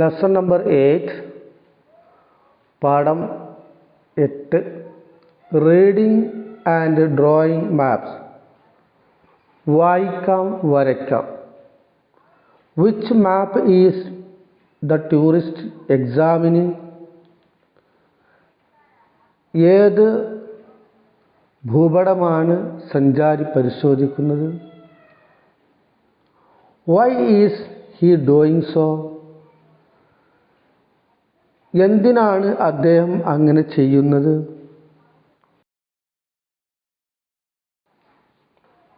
Lesson number 8 പാഠം 8 reading and drawing maps. വായിക്കാം വരയ്ക്കാം. Which map is the tourist examining? ഏത് ഭൂപടമാണ് സഞ്ചാരി പരിശോധിക്കുന്നത്? Why is he doing so? എന്തിനാണ് അദ്ദേഹം അങ്ങനെ ചെയ്യുന്നത്?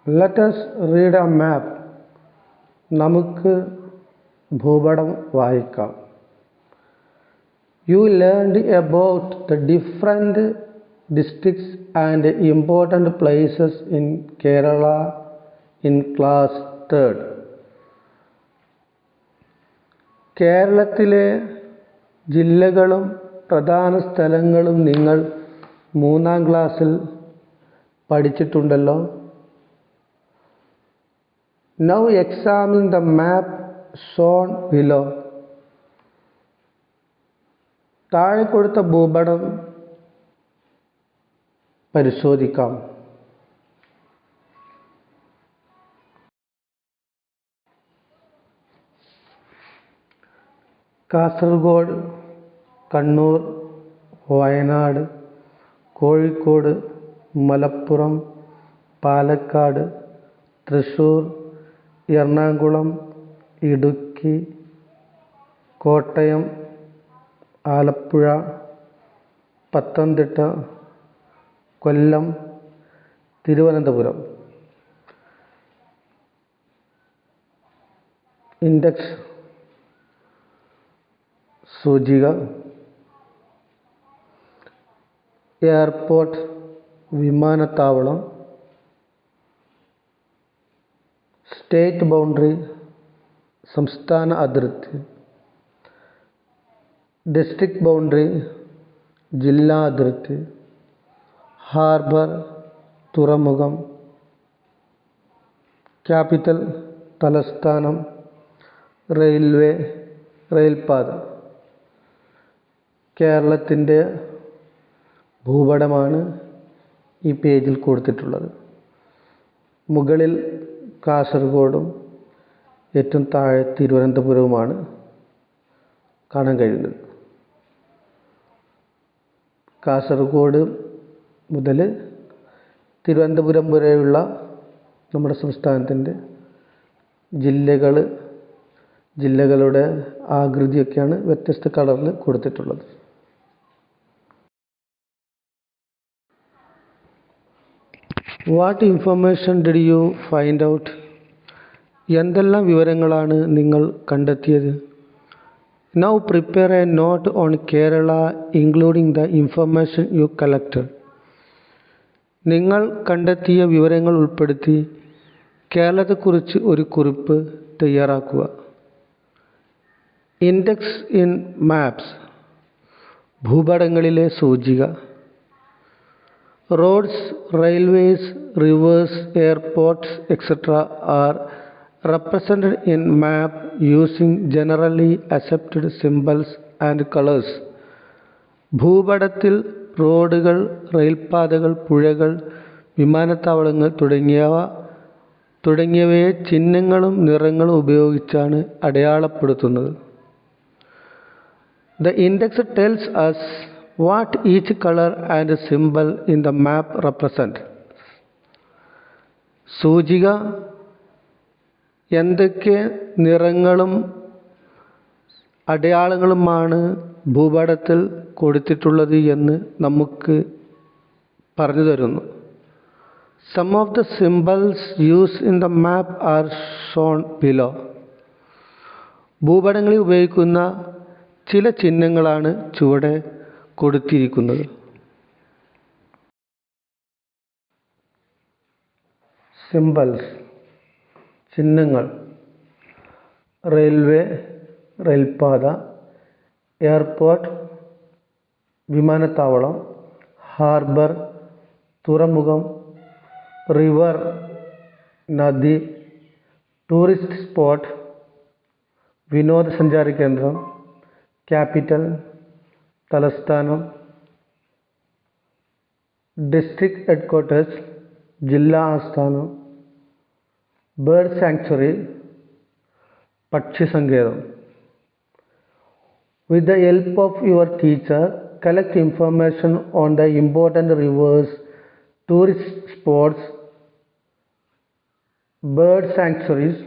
Let us read a map. നമുക്ക് ഭൂപടം വായിക്കാം. You learned about the different districts and important places in Kerala in class 3rd. കേരളത്തിലെ ജില്ലകളും പ്രധാന സ്ഥലങ്ങളും നിങ്ങൾ 3-ാം ക്ലാസ്സിൽ പഠിച്ചിട്ടുണ്ടല്ലോ. Now examine the map shown below. താഴെ കൊടുത്ത ഭൂപടം പരിശോധിക്കാം. കാസർഗോഡ്, കണ്ണൂർ, വയനാട്, കോഴിക്കോട്, മലപ്പുറം, പാലക്കാട്, തൃശ്ശൂർ, എറണാകുളം, ഇടുക്കി, കോട്ടയം, ആലപ്പുഴ, പത്തനംതിട്ട, കൊല്ലം, തിരുവനന്തപുരം. ഇൻഡെക്സ് സൂചിക. എയർപോർട്ട് വിമാനത്താവളം. സ്റ്റേറ്റ് ബൗണ്ടറി സംസ്ഥാന അതിർത്തി. ഡിസ്ട്രിക്ട് ബൗണ്ടറി ജില്ലാ അതിർത്തി. ഹാർബർ തുറമുഖം. ക്യാപിറ്റൽ തലസ്ഥാനം. റെയിൽവേ റെയിൽപാത. കേരളത്തിൻ്റെ ഭൂപടമാണ് ഈ പേജിൽ കൊടുത്തിട്ടുള്ളത്. മുകളിൽ കാസർഗോഡും ഏറ്റവും താഴെ തിരുവനന്തപുരവുമാണ് കാണാൻ കഴിയുന്നത്. കാസർഗോഡ് മുതൽ തിരുവനന്തപുരം വരെയുള്ള നമ്മുടെ സംസ്ഥാനത്തിൻ്റെ ജില്ലകളുടെ ആകൃതിയൊക്കെയാണ് വ്യത്യസ്ത കളറിൽ കൊടുത്തിട്ടുള്ളത്. What information did you find out? എന്തെല്ലാം വിവരങ്ങളാണ് നിങ്ങൾ കണ്ടെത്തിയത്? Now prepare a note on Kerala including the information you collected. നിങ്ങൾ കണ്ടെത്തിയ വിവരങ്ങൾ ഉൾപ്പെടുത്തി കേരളത്തെക്കുറിച്ച് ഒരു കുറിപ്പ് തയ്യാറാക്കുക. ഇൻഡെക്സ് ഇൻ മാപ്സ് ഭൂപടങ്ങളിലെ സൂചിക. Roads, railways, rivers, airports etcetera are represented in map using generally accepted symbols and colors. ഭൂപടത്തിൽ റോഡുകൾ, റെയിൽപാതകൾ, പുഴകൾ, വിമാനത്താവളങ്ങൾ തുടങ്ങിയവയെ ചിഹ്നങ്ങളും നിറങ്ങളും ഉപയോഗിച്ചാണ് അടയാളപ്പെടുത്തുന്നത്. The index tells us what each color and symbol in the map represent. സൂചിക എന്തൊക്കെ നിറങ്ങളും അടയാളങ്ങളുമാണ് ഭൂപടത്തിൽ കൊടുത്തിട്ടുള്ളത് എന്ന് നമുക്ക് പറഞ്ഞു തരുന്നു. Some of the symbols used in the map are shown below. ഭൂപടങ്ങളിൽ ഉപയോഗിക്കുന്ന ചില ചിഹ്നങ്ങളാണ് ചുവടെ കൊടുത്തിരിക്കുന്നത്. സിംബൽസ് ചിഹ്നങ്ങൾ. റെയിൽവേ റെയിൽപാത. എയർപോർട്ട് വിമാനത്താവളം. ഹാർബർ തുറമുഖം. റിവർ നദി. ടൂറിസ്റ്റ് സ്പോട്ട് വിനോദസഞ്ചാര കേന്ദ്രം. ക്യാപിറ്റൽ തലസ്ഥാനം, ഡിസ്ട്രിക്ട് ഹെഡ്ക്വാർട്ടേഴ്സ് ജില്ലാ ആസ്ഥാനം, ബേർഡ് സാങ്ച്വറി പക്ഷി സങ്കേതം. With the help of your teacher, collect information on the important rivers, tourist spots, bird sanctuaries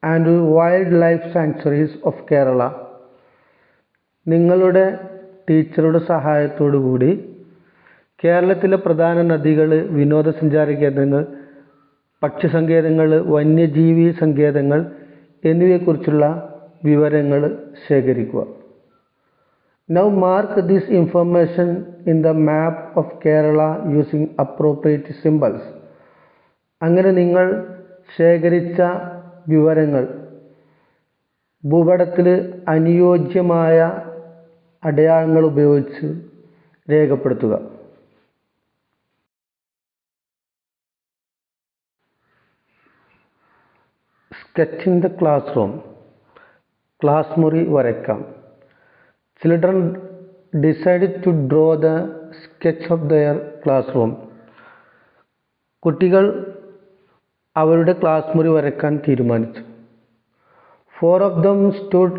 and wildlife sanctuaries of Kerala. നിങ്ങളുടെ ടീച്ചറുടെ സഹായത്തോടു കൂടി കേരളത്തിലെ പ്രധാന നദികൾ, വിനോദസഞ്ചാര കേന്ദ്രങ്ങൾ, പക്ഷി സങ്കേതങ്ങൾ, വന്യജീവി സങ്കേതങ്ങൾ എന്നിവയെക്കുറിച്ചുള്ള വിവരങ്ങൾ ശേഖരിക്കുക. Now mark this information in the map of Kerala using appropriate symbols. അങ്ങനെ നിങ്ങൾ ശേഖരിച്ച വിവരങ്ങൾ ഭൂപടത്തിൽ അനുയോജ്യമായ അടയാളങ്ങൾ ഉപയോഗിച്ച് രേഖപ്പെടുത്തുക. Sketch in the classroom. Class മുറി വരയ്ക്കാം. Children decided to draw the sketch of their classroom. കുട്ടികൾ അവരുടെ ക്ലാസ് മുറി വരയ്ക്കാൻ തീരുമാനിച്ചു. 4 of them stood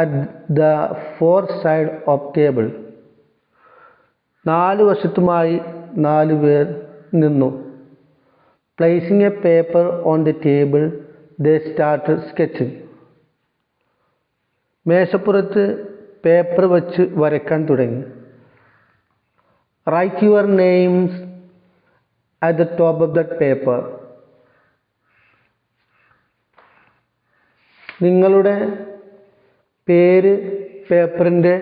at the 4 sides of table. 4 വശത്തുമായി 4 പേർ നിന്നു. Placing a paper on the table, they started sketching. മേശപ്പുറത്ത് പേപ്പർ വച്ച് വരയ്ക്കാൻ തുടങ്ങി. Write your names at the top of that paper. നിങ്ങളുടെ പേര് പേപ്പറിൻ്റെ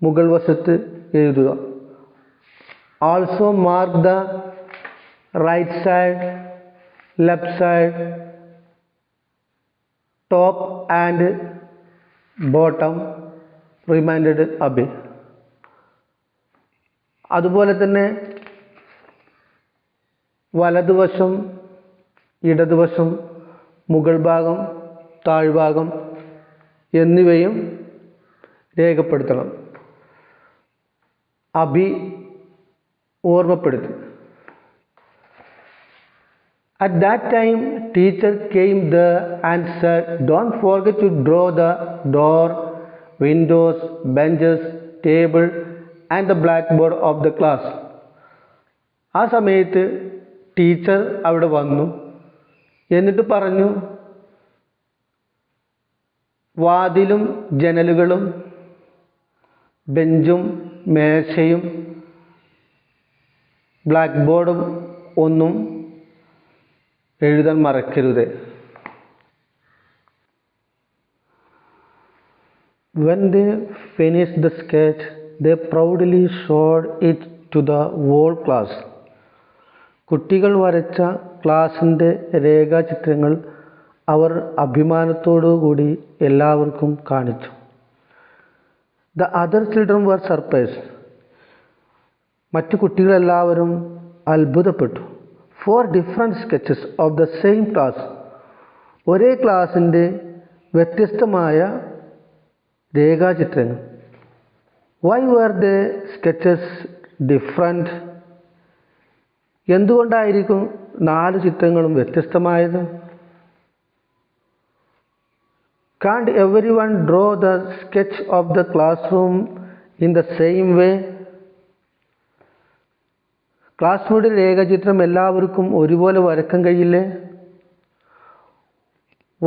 മുകൾ വശത്ത് എഴുതുക. Also mark the right side, left side, top and bottom, reminded Abhi. അതുപോലെ തന്നെ വലതുവശം, ഇടതുവശം, മുകൾ ഭാഗം, താഴ്ഭാഗം എന്നിവയും രേഖപ്പെടുത്തണം. അഭി ഓർമ്മപ്പെടുത്തി. At that time, teacher came there and said, "Don't forget to draw the door, windows, benches, table and the blackboard of the class." ആ സമയത്ത് ടീച്ചർ അവിടെ വന്നു. എന്നിട്ട് പറഞ്ഞു, വാതിലും ജനലുകളും ബെഞ്ചും മേശയും ബ്ലാക്ക് ബോർഡും ഒന്നും എഴുതാൻ മറക്കരുത്. When they finished the sketch, they proudly showed it to the whole class. കുട്ടികൾ വരച്ച ക്ലാസിൻ്റെ രേഖാചിത്രങ്ങൾ അവർ അഭിമാനത്തോടു കൂടി എല്ലാവർക്കും കാണിച്ചു. The other children were surprised. മറ്റു കുട്ടികളെല്ലാവരും അത്ഭുതപ്പെട്ടു. 4 different sketches of the same class. ഒരേ ക്ലാസിൻ്റെ വ്യത്യസ്തമായ രേഖാചിത്രങ്ങൾ. Why were the sketches different? എന്തുകൊണ്ടായിരിക്കും 4 ചിത്രങ്ങളും വ്യത്യസ്തമായത്? Can't everyone draw the sketch of the classroom in the same way? Class മുറിയുടെ രേഖാചിത്രം എല്ലാവർക്കും ഒരുപോലെ വരയ്ക്കാൻ കഴിയില്ലേ?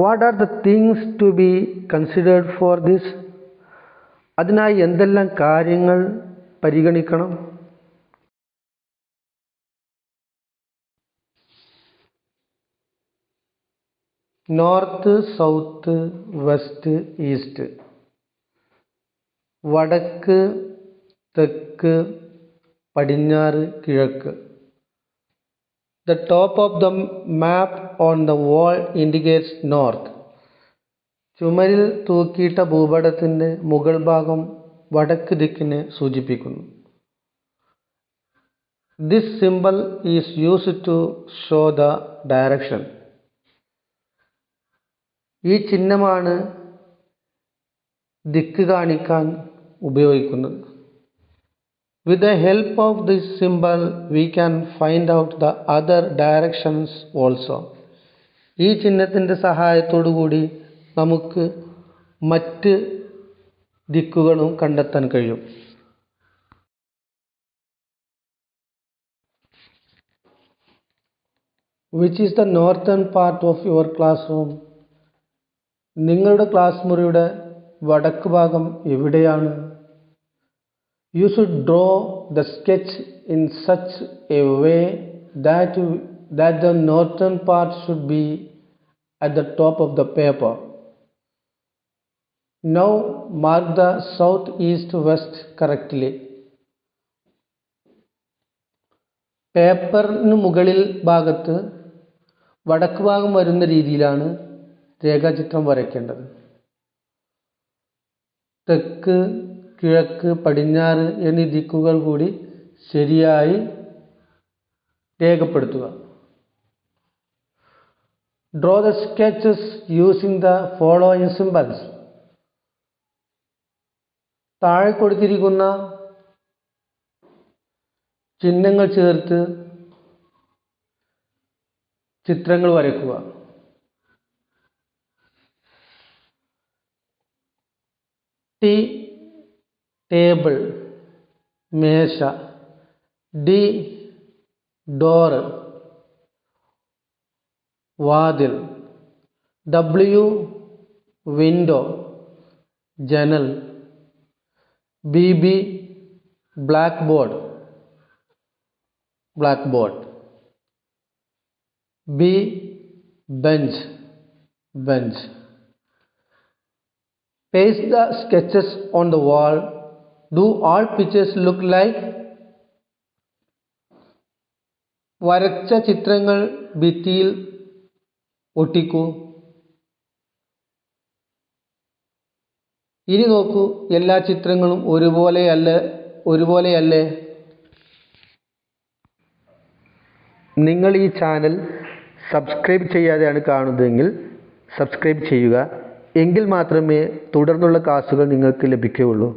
What are the things to be considered for this? അതിനായി എന്തെല്ലാം കാര്യങ്ങൾ പരിഗണിക്കണം? North, south, west, east. വടക്ക്, തെക്ക്, പടിഞ്ഞാറ്, കിഴക്ക്. The top of the map on the wall indicates north. ചുമരിൽ തൂക്കിയിട്ട ഭൂപടത്തിൻ്റെ മുകൾ ഭാഗം വടക്ക് ദിക്കിനെ സൂചിപ്പിക്കുന്നു. This symbol is used to show the direction. ഈ ചിഹ്നമാണ് ദിക്ക് കാണിക്കാൻ ഉപയോഗിക്കുന്നത്. With the help of this symbol, we can find out the other directions also. ഈ ചിഹ്നത്തിൻ്റെ സഹായത്തോടു കൂടി നമുക്ക് മറ്റ് ദിക്കുകളും കണ്ടെത്താൻ കഴിയും. Which is the northern part of your classroom? നിങ്ങളുടെ ക്ലാസ് മുറിയുടെ വടക്ക് ഭാഗം എവിടെയാണ്? You should draw the sketch in such a way that the northern part should be at the top of the paper. Now mark the south, east, west correctly. പേപ്പറിന് മുകളിൽ ഭാഗത്ത് വടക്ക് ഭാഗം വരുന്ന രീതിയിലാണ് രേഖാചിത്രം വരയ്ക്കേണ്ടത്. തെക്ക്, കിഴക്ക്, പടിഞ്ഞാറ് എന്നീ ദിക്കുകൾ കൂടി ശരിയായി രേഖപ്പെടുത്തുക. Draw the sketches using the following symbols. താഴെ കൊടുത്തിരിക്കുന്ന ചിഹ്നങ്ങൾ ചേർത്ത് ചിത്രങ്ങൾ വരയ്ക്കുക. T ടേബിൾ മേശ, D ഡോർ വാതിൽ, W വിൻഡോ ജനൽ, BB black board B bench. Paste the sketches on the wall. Do all pictures look like? വരച്ച ചിത്രങ്ങൾ ഭിത്തിയിൽ ഒട്ടിക്കൂ. ഇനി നോക്കൂ, എല്ലാ ചിത്രങ്ങളും ഒരുപോലെയല്ലേ? നിങ്ങൾ ഈ ചാനൽ സബ്സ്ക്രൈബ് ചെയ്യാതെയാണ് കാണുന്നതെങ്കിൽ സബ്സ്ക്രൈബ് ചെയ്യുക. എങ്കിൽ മാത്രമേ തുടർന്നുള്ള ക്ലാസ്സുകൾ നിങ്ങൾക്ക് ലഭിക്കുകയുള്ളൂ.